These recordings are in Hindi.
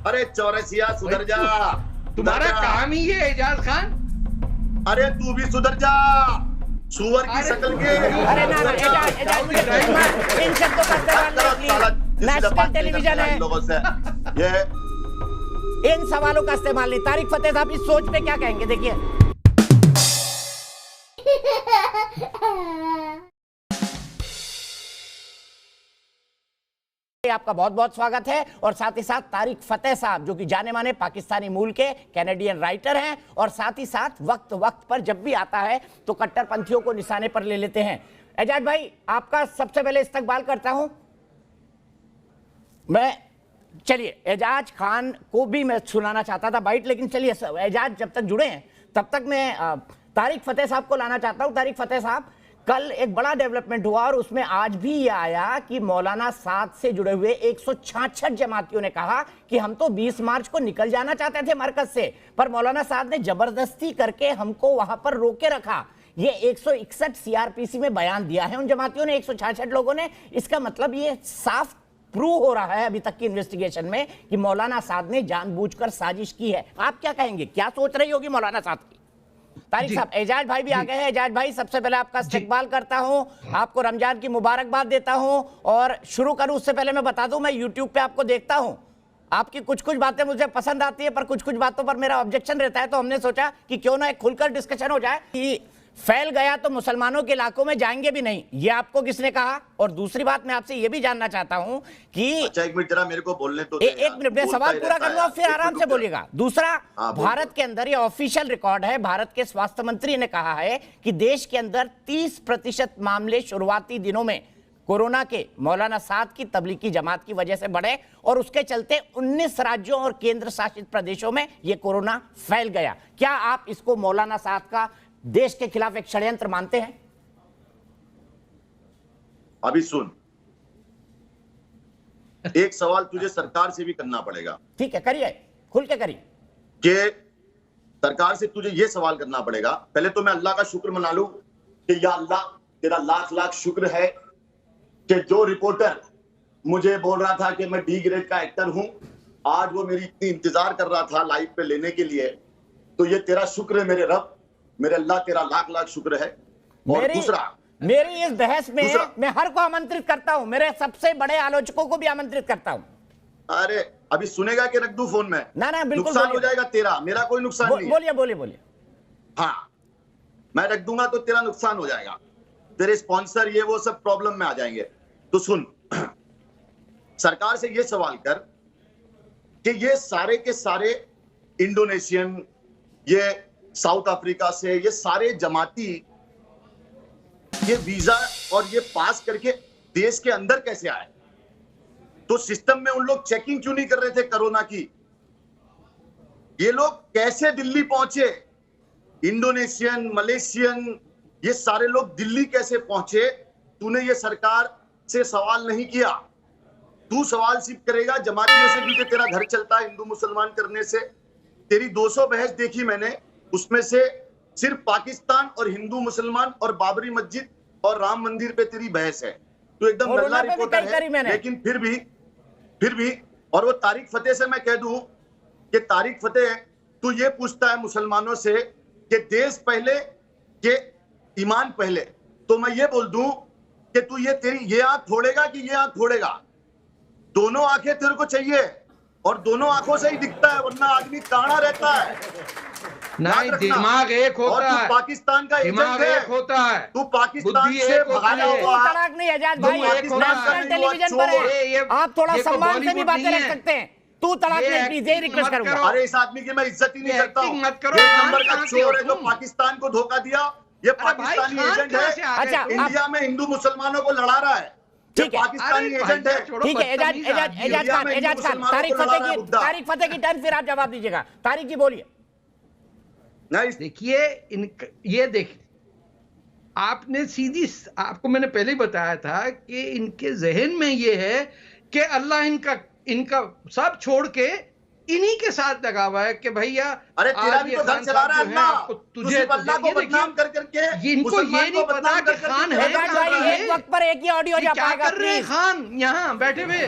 अरे चौरसिया सुधर जा, तुम्हारा काम ही है एजाज खान। अरे तू भी सुधर जा, सुअर की शक्ल के। अरे ना इन शब्दों का इस्तेमाल नेशनल टेलीविजन है, लोगों से ये इन सवालों का इस्तेमाल नहीं। तारिक फतेह साहब इस सोच पे क्या कहेंगे, देखिए। आपका बहुत बहुत स्वागत है। और साथ ही साथ तारिक फतेह साहब जो कि जाने माने पाकिस्तानी मूल के कैनेडियन राइटर हैं, और साथ ही साथ वक्त वक्त पर जब भी आता है तो कट्टरपंथियों को निशाने पर ले लेते हैं। एजाज भाई, आपका सबसे पहले इस्तकबाल करता हूं मैं। चलिए, एजाज खान को भी मैं सुनाना चाहता था बाइट, लेकिन चलिए एजाज जब तक जुड़े हैं तब तक मैं तारिक फतेह साहब को लाना चाहता हूं। तारिक फतेह साहब, कल एक बड़ा डेवलपमेंट हुआ और उसमें आज भी ये आया कि मौलाना साद से जुड़े हुए 166 जमातियों ने कहा कि हम तो 20 मार्च को निकल जाना चाहते थे मरकज से, पर मौलाना साद ने जबरदस्ती करके हमको वहां पर रोके रखा। ये 161 सीआरपीसी में बयान दिया है उन जमातियों ने, 166 लोगों ने। इसका मतलब ये साफ प्रूव हो रहा है अभी तक की इन्वेस्टिगेशन में कि मौलाना साद ने जानबूझकर साजिश की है। आप क्या कहेंगे, क्या सोच रही होगी मौलाना साद की? तारिक साहब, एजाज भाई भी आ गए हैं। एजाज भाई, सबसे पहले आपका इस्तकबाल करता हूं, आपको रमजान की मुबारकबाद देता हूं। और शुरू करूं उससे पहले मैं बता दूं, मैं यूट्यूब पे आपको देखता हूं, आपकी कुछ कुछ बातें मुझे पसंद आती है, पर कुछ कुछ बातों पर मेरा ऑब्जेक्शन रहता है। तो हमने सोचा कि क्यों ना एक खुलकर डिस्कशन हो जाए कि फैल गया तो मुसलमानों के इलाकों में जाएंगे भी नहीं, ये आपको किसने कहा? और दूसरी बात, मैं आपसे ये भी जानना चाहता हूं कि अच्छा, एक मिनट जरा मेरे को बोलने तो एक मिनट में सवाल पूरा कर लो, फिर आराम से बोलिएगा। दूसरा, भारत के अंदर ये ऑफिशियल रिकॉर्ड है, भारत के स्वास्थ्य मंत्री ने कहा है कि देश के अंदर 30% मामले शुरुआती दिनों में कोरोना के मौलाना साद की तबलीगी जमात की वजह से बढ़े, और उसके चलते 19 राज्यों और केंद्र शासित प्रदेशों में ये कोरोना फैल गया। क्या आप इसको मौलाना साद का देश के खिलाफ एक षड्यंत्र मानते हैं? अभी सुन, एक सवाल तुझे सरकार से भी करना पड़ेगा। ठीक है, करिए, खुल के करिए। कि सरकार से तुझे यह सवाल करना पड़ेगा, पहले तो मैं अल्लाह का शुक्र मना लूं कि या अल्लाह तेरा लाख लाख शुक्र है कि जो रिपोर्टर मुझे बोल रहा था कि मैं डी ग्रेड का एक्टर हूं, आज वो मेरी इतनी इंतजार कर रहा था लाइव पे लेने के लिए, तो ये तेरा शुक्र है मेरे रब, मेरे अल्लाह, तेरा लाख लाख शुक्र है। और दूसरा, मेरी इस बहस में मैं हर को आमंत्रित करता हूं, मेरे सबसे बड़े आलोचकों को भी आमंत्रित करता हूं। अरे अभी सुनेगा कि रख दूं फोन में? ना ना, बिल्कुल नुकसान हो जाएगा तेरा, मेरा कोई नुकसान नहीं है। बोलिए बोलिए बोलिए। हाँ, मैं रख दूंगा तो तेरा नुकसान हो जाएगा, तेरे स्पॉन्सर ये वो सब प्रॉब्लम में आ जाएंगे। तो सुन, सरकार से ये सवाल कर कि ये सारे के सारे इंडोनेशियन, ये साउथ अफ्रीका से, ये सारे जमाती ये वीजा और ये पास करके देश के अंदर कैसे आए? तो सिस्टम में उन लोग चेकिंग क्यों नहीं कर रहे थे कोरोना की? ये लोग कैसे दिल्ली पहुंचे? इंडोनेशियन, मलेशियन, ये सारे लोग दिल्ली कैसे पहुंचे? तूने ये सरकार से सवाल नहीं किया। तू सवाल सिर्फ करेगा जमातियों से, क्योंकि तेरा घर चलता है हिंदू मुसलमान करने से। तेरी 200 बहस देखी मैंने, उसमें से सिर्फ पाकिस्तान और हिंदू मुसलमान और बाबरी मस्जिद और राम मंदिर पे तेरी बहस है। तो एकदम नल्ला रिपोर्टर है, लेकिन फिर भी और वो तारिक फतेह से मैं कह दूं कि तारिक फतेह, तू ये पूछता है मुसलमानों से कि देश पहले के ईमान पहले, तो मैं ये बोल दूं कि तू ये तेरी ये आंख फोड़ेगा कि ये आंख फोड़ेगा? दोनों आंखें तेरे को चाहिए, और दोनों आंखों से ही दिखता है, वरना आदमी काड़ा रहता है। नहीं, दिमाग एक होता है, पाकिस्तान का दिमाग एक होता है, तू पाकिस्तान से भगाया हुआ तलाक नहीं एजाज भाई, नेशनल टेलीविजन पर है, आप थोड़ा सम्मान से भी बातें रख सकते हैं। तू तलाक नहीं, प्लीज, ये रिक्वेस्ट करूंगा। अरे इस आदमी की मैं इज्जत ही नहीं करता हूं। एक नंबर का चोर है जो पाकिस्तान को धोखा दिया, ये पाकिस्तानी एजेंट है। अच्छा, इंडिया में हिंदू मुसलमानों को लड़ा रहा है, ठीक है, पाकिस्तानी एजेंट है। ठीक है, एजाज खान, तारिक फतेह की टर्न, फिर आप जवाब दीजिएगा। तारिक जी बोलिए। देखिए, ये देख, आपने सीधी, आपको मैंने पहले ही बताया था कि इनके जहन में ये है कि अल्लाह इनका सब छोड़ के इन्हीं के साथ लगा हुआ है कि भैया, अरे तेरा भी तो घर चला रहा है अल्लाह, तुझे अल्लाह को बदनाम कर करके, इनको ये नहीं पता कि खान है एक वक्त पर एक ही ऑडियो जा पाएगा। क्या कर रहे हैं खान यहाँ बैठे हुए?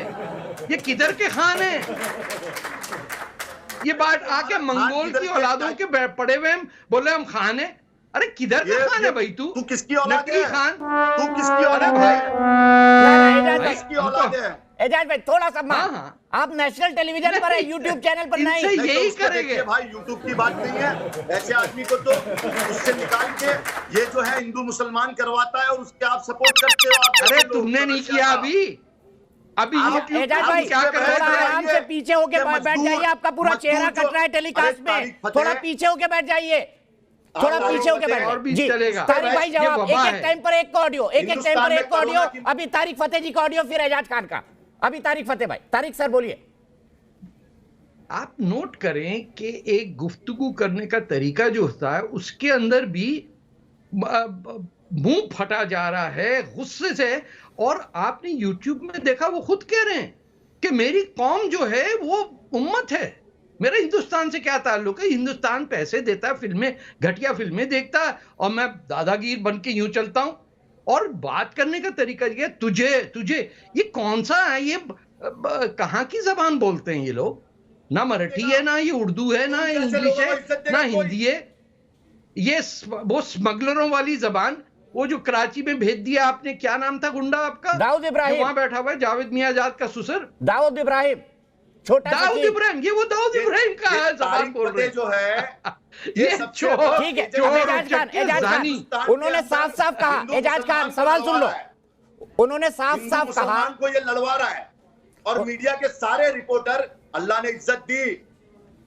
ये किधर के खान है? ये बात आके मंगोल की औलादों के पड़े हुए हम बोले हम खान है। अरे किधर का खान है भाई तू किसकी औलाद नकली है? खान। तू किसकी औलाद अरे है? एजाज भाई, किसकी औलाद है? एजाज भाई थोड़ा सा मान, हाँ। आप नेशनल टेलीविजन पर है, यूट्यूब चैनल पर नहीं। इनसे नहीं तो यही उसको करेंगे देखिए भाई, यूट्यूब की बात नहीं है। ऐसे आदमी को तो उससे निकाल के ये जो है हिंदू मुसलमान करवाता है और उसके आप सपोर्ट करते हो। आप अरे जैसे लोग, तुमने नहीं समस्या किया का। अभी आप- YouTube एजाज आप भाई क्या कर रहे थोड़ा थे? आराम से पीछे होके ये बैठ मजदूर- जाइए, आपका पूरा मजदूर चेहरा जो- कट रहा है टेलीकास्ट अरे में, तारीख फतेह- थोड़ा पीछे होके बैठ जाइए, थोड़ा तारीख पीछे होके फतेह बैठ और भी जी। चलेगा। तारिक भाई ये जवाब, वबा एक है। टाइम पर एक का ऑडियो, एक टाइम पर हिंदुस्तान एक का में ऑडियो। कोरोना की- अभी तारिक फतेह जी का ऑडियो, फिर एजाज खान का, अभी तारिक फतेह भाई। तारिक सर बोलिए। आप नोट करें कि एक गुफ्तगू करने का तरीका जो होता है उसके अंदर भी मुंह फटा जा रहा है गुस्से से। और आपने YouTube में देखा, वो खुद कह रहे हैं कि मेरी कौम जो है वो उम्मत है, मेरा हिंदुस्तान से क्या ताल्लुक है। हिंदुस्तान पैसे देता है, फिल्में, घटिया फिल्में देखता है, और मैं दादागीर बन के यूं चलता हूं। और बात करने का तरीका ये तुझे ये कौन सा है, ये कहाँ की जबान बोलते हैं ये लोग? ना मराठी है, ना ये उर्दू है, ना इंग्लिश है, ना हिंदी है। ये वो स्मगलरों वाली जबान, वो जो कराची में भेज दिया आपने, क्या नाम था गुंडा आपका? दाऊद इब्राहिम। वहां बैठा हुआ है, जावेद मियाजाद का ससुर दाऊद इब्राहिम, छोटा दाऊद इब्राहिम। ये वो दाऊद इब्राहिम का है जबान बोल रहे जो है ये सबसे चोर, बड़ा- ठीक है, चोर, एजाज खान, उचक्के, एजाज खान, जानी। उन्होंने साफ साफ कहा, एजाज खान सवाल सुन लो, उन्होंने साफ साफ कहा मुसलमान को ये लड़वा रहा है। और मीडिया के सारे रिपोर्टर, अल्लाह ने इज्जत दी।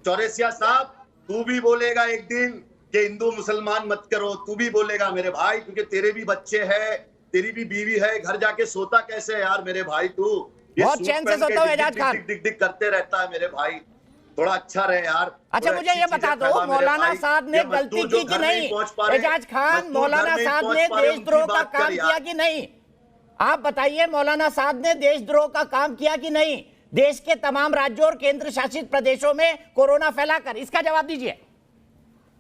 चौरसिया साहब, तू भी बोलेगा एक दिन कि हिंदू मुसलमान मत करो, तू भी बोलेगा मेरे भाई, क्योंकि तेरे भी बच्चे हैं, तेरी भी बीवी है, घर जाके सोता कैसे है यार मेरे भाई तू? ये बहुत सूट चैन से पहन के सोता हूं, डिग एजाज डिग खान। डिग डिग डिग करते रहता है मेरे भाई, थोड़ा अच्छा रहे यार। अच्छा थोड़ा मुझे अच्छी ये चीजें बता दो, फैला मेरे मौलाना भाई। साहब ने ये गलती मजदूर जो की कि घर नहीं? पहुंच पा रहे, एजाज खान, मजदूर मौलाना घर नहीं साहब पहुंच ने पा रहे, देशद्रोह उनकी का बात काम कर यार। किया कि नहीं? आप बताइए, मौलाना साहब ने देशद्रोह का काम किया कि नहीं? देश के तमाम राज्यों और केंद्र शासित प्रदेशों में कोरोना फैलाकर, इसका जवाब दीजिए।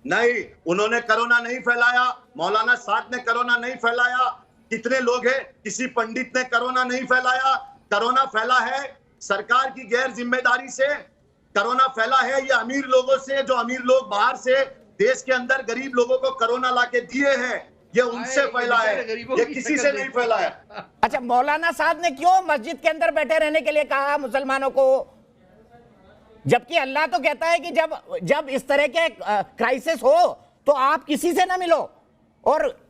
नहीं, उन्होंने कोरोना नहीं फैलाया, मौलाना साद ने कोरोना नहीं फैलाया। कितने लोग हैं, किसी पंडित ने कोरोना नहीं फैलाया। कोरोना फैला है सरकार की गैर जिम्मेदारी से, कोरोना फैला है ये अमीर लोगों से, जो अमीर लोग बाहर से देश के अंदर गरीब लोगों को कोरोना लाके दिए हैं, ये उनसे फैला है, ये किसी से नहीं फैला है। अच्छा, मौलाना साहब ने क्यों मस्जिद के अंदर बैठे रहने के लिए कहा मुसलमानों को? जबकि अल्लाह तो कहता है कि जब इस तरह के क्राइसिस हो तो आप किसी से ना मिलो। और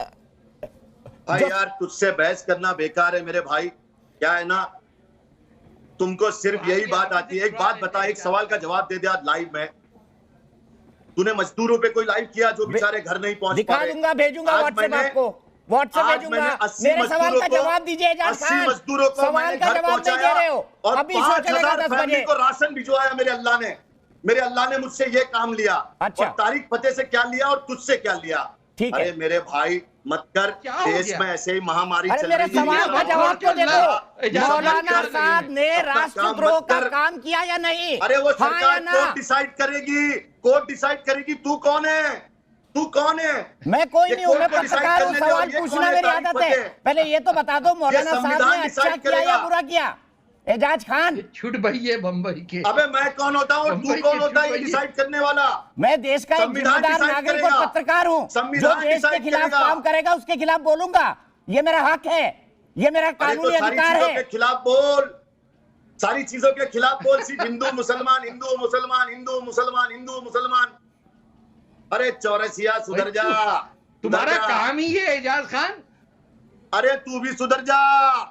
भाई यार, तुझसे बहस करना बेकार है मेरे भाई। क्या है ना, तुमको सिर्फ यही बात आती है। एक बात बता, एक सवाल का जवाब दे दे आज लाइव में। तूने मजदूरों पे कोई लाइव किया जो बेचारे घर नहीं पहुंच पा दिखा रहे? दूंगा, भेजूंगा आज व्हाट्सएप मैंने- आपको, व्हाट्सएप आज भेजूंगा। मैंने 80 मेरे सवाल का मजदूरों को- जवाब दीजिए एजाज 80 खान, मजदूरों को सवाल मैंने का घर जवाब नहीं दे रहे हो। और अभी शो चलेगा 5,000 10 फैमिली बजे। को राशन भिजवाया मेरे अल्लाह ने। मेरे अल्लाह ने मुझसे ये काम लिया। अच्छा। और तारिक फतेह से क्या लिया और तुझसे क्या लिया? ठीक है। अरे मेरे भाई मत कर, क्या हो देश गया? में ऐसे ही महामारी अरे चल मेरे रही है। सवाल का ये जवाब तो दे अल्लाह- दो। एजाज मौलाना मत कर। साहब ने अपना राष्ट्रद्रोह काम मत का कर। काम किया या नहीं? अरे वो हाँ या सरकार ना? कोर्ट डिसाइड करेगी, कोर्ट डिसाइड करेगी। तू कौन है? तू कौन है? मैं कोई ये नहीं हूं, मैं कोर्ट को decide पत्रकार हूं, करने दो, सवाल ये पूछना कौन है मेरी तारिक आदत है। फतेह? पहले ये तो बता दो, मौलाना साहब संविधान ने अच्छा decide किया या करेगा। बुरा किया? एजाज खान, छुट भई है बम्बई के। अबे मैं कौन होता हूँ? बम्बई तू कौन के होता है ये चुप डिसाइड करने वाला? मैं देश का एक संविधान जिम्मेदार decide नागरिक और करेगा। पत्रकार हूं, जो संविधान देश के decide खिलाफ करेगा। काम करेगा उसके खिलाफ बोलूंगा। ये मेरा हक है, ये मेरा अरे तो कानूनी सारी अधिकार चीजों है। के खिलाफ बोल, सारी चीजों के खिलाफ बोल। सिर्फ हिंदू मुसलमान, हिंदू मुसलमान, हिंदू मुसलमान, हिंदू मुसलमान। अरे चौरसिया सुधर जा, तुम्हारा सुधर जा। काम ही है एजाज खान। अरे तू भी सुधर जा,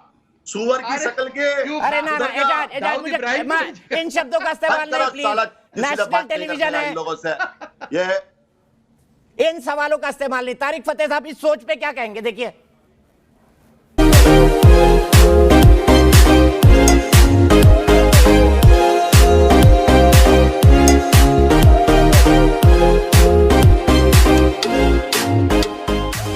सुअर की अरे, शक्ल के। क्यों? अरे ना ना, सुधर जा। एजाज दाऊद मुझे इब्राहिम मैं इन शब्दों का इस्तेमाल हद नहीं करो प्लीज। साला, किसी से नेशनल बात नहीं टेलीविजन करना है, इन लोगों से। ये इन सवालों का इस्तेमाल नहीं। तारिक फतेह साहब इस सोच पे क्या कहेंगे? देखिए